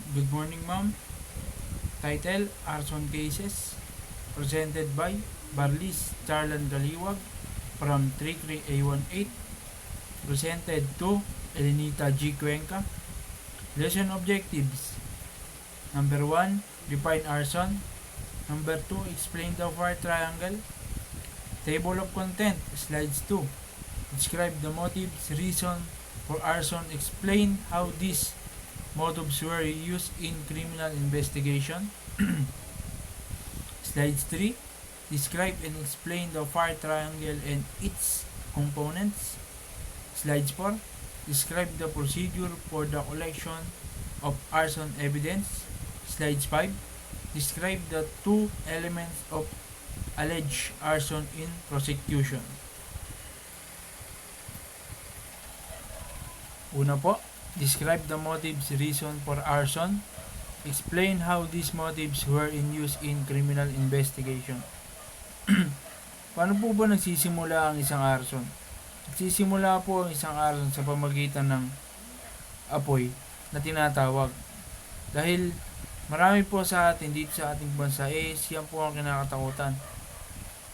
Good morning, ma'am. Title, Arson Cases. Presented by Barlis Charlan Galiwag from 33A18. Presented to Elenita G. Cuenca. Lesson objectives. Number 1, define arson. Number 2, explain the fire triangle. Table of content, slides 2. Describe the motives, reason for arson. Explain how these motives were used in criminal investigation. Slides 3. Describe and explain the fire triangle and its components. Slides 4. Describe the procedure for the collection of arson evidence. Slides 5. Describe the two elements of alleged arson in prosecution. Una po, describe the motives, reason for arson. Explain how these motives were in use in criminal investigation. Paano po ba nagsisimula ang isang arson? Nagsisimula po ang isang arson sa pamagitan ng apoy na tinatawag. Dahil marami po sa atin dito sa ating bansa siya po ang kinakatakutan,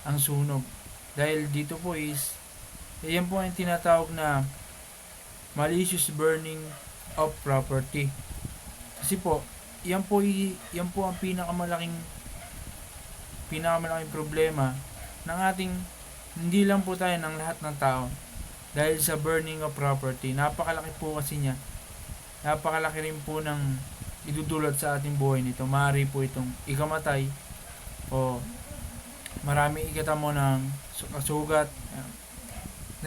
ang sunog. Dahil dito po yan po ang tinatawag na malicious burning of property. Kasi po, yan po ang pinakamalaking problema ng ating, hindi lang po tayo, ng lahat ng tao. Dahil sa burning of property, napakalaki po kasi niya. Napakalaki rin po ng idudulot sa ating buhay nito. Maaari po itong ikamatay o marami ikatamo ng sugat.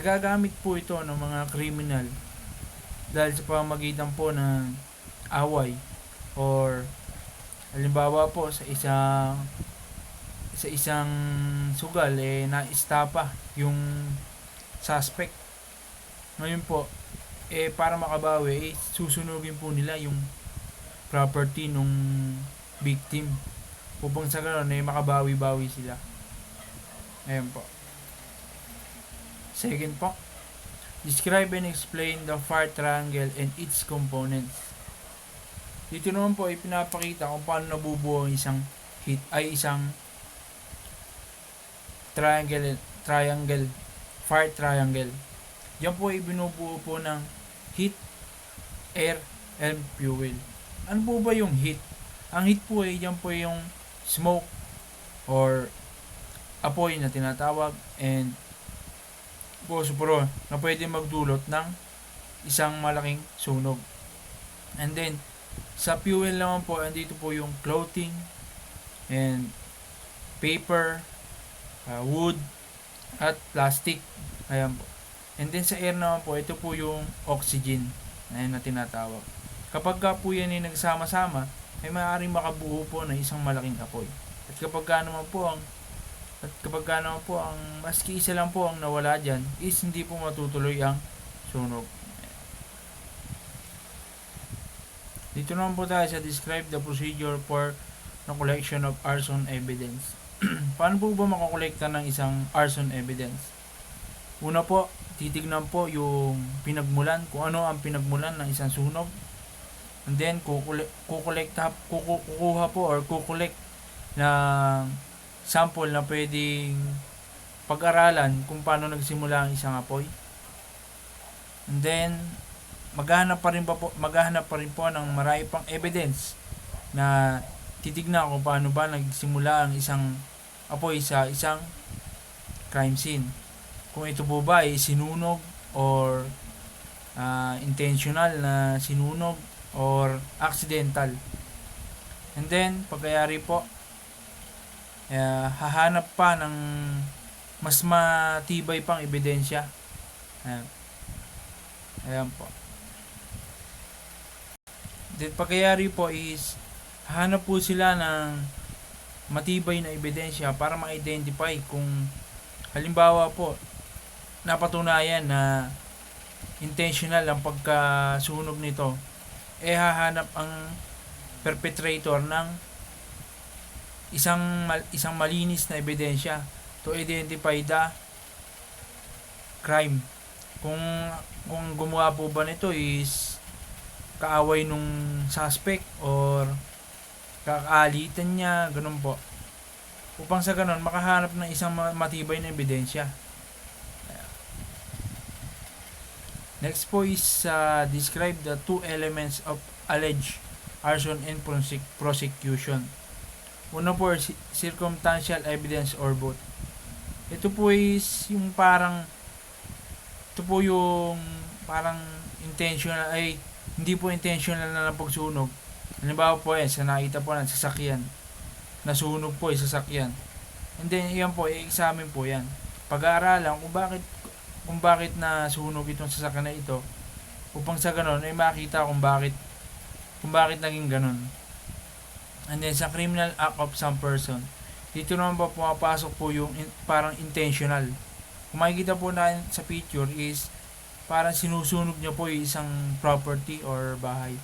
Nagagamit po ito ng mga kriminal dahil sa pamamagitan po ng away or halimbawa po sa isang sugal na-istapa yung suspect. Ngayon po para makabawi susunugin po nila yung property nung victim upang sa ganoon makabawi-bawi sila. Ayan po. Second po, describe and explain the fire triangle and its components. Dito naman po pinapakita kung paano nabubuo ang isang isang fire triangle. Yan po binubuo po ng heat, air, and fuel. Ano po ba yung heat? Ang heat po yan po yung smoke or apoy na tinatawag, and posporo na pwede magdulot ng isang malaking sunog. And then sa fuel naman po, andito po yung clothing and paper, wood at plastic. Ayan po. And then sa air naman po, ito po yung oxygen na tinatawag. Kapag po yan nagsama-sama, ay maaaring makabuo po ng isang malaking apoy. At kapag naman po ang maski isa lang po ang nawala dyan, hindi po matutuloy ang sunog. Dito naman po tayo sa describe the procedure for the collection of arson evidence. Paano po ba makakolekta ng isang arson evidence? Una po, titignan po yung pinagmulan, kung ano ang pinagmulan ng isang sunog. And then kukuha po or kukolekt ng sample na pwedeng pag-aralan kung paano nagsimula ang isang apoy. And then maghahanap pa rin po ng marami pang evidence na titignan kung paano ba nagsimula ang isang apoy sa isang crime scene. Kung ito po ba ay sinunog or intentional na sinunog or accidental. And then pagkayari po hahanap pa ng mas matibay pang ebidensya. Ayan po. Then pagkayari po hahanap po sila ng matibay na ebidensya para ma-identify kung halimbawa po napatunayan na intentional ang pagkasunog nito, hahanap ang perpetrator ng isang malinis na ebidensya to identify the crime. Kung gumawa po ba nito kaaway nung suspect or kakaalitan niya, ganun po. Upang sa ganun, makahanap ng isang matibay na ebidensya. Next po is describe the two elements of alleged arson and prosecution. Una po is circumstantial evidence or both. Ito po is yung parang intentional ay hindi po intentional na pagsunog. Halimbawa po yan, sa nakita po ng sasakyan. Nasunog po yung sasakyan. And then yan po, i-examine po yan. Pag-aaralan kung bakit nasunog itong sasakyan na ito, upang sa ganon ay makita kung bakit naging ganon. And then sa criminal act of some person, dito naman po pumapasok po yung parang intentional. Kung makikita po natin sa picture is parang sinusunog niya po yung isang property or bahay.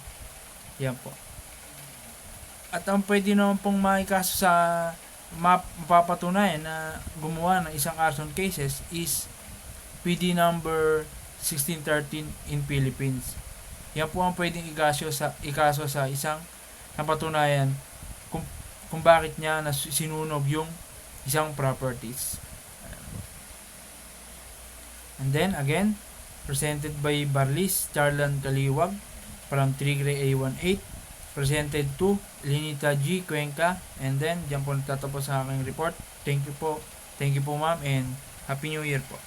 Yan po. At ang pwede naman pong makikaso sa mapapatunayan na gumawa ng isang arson cases is PD number 1613 in Philippines. Yan po ang pwedeng ikaso sa isang napatunayan kung bakit niya sinunog yung isang properties. And then again, presented by Barlis Charlan Kaliwag from Trigre A18, presented to Linita G. Cuenca, and then diyan po nagtatapos sa aking report. Thank you po ma'am, and Happy New Year po.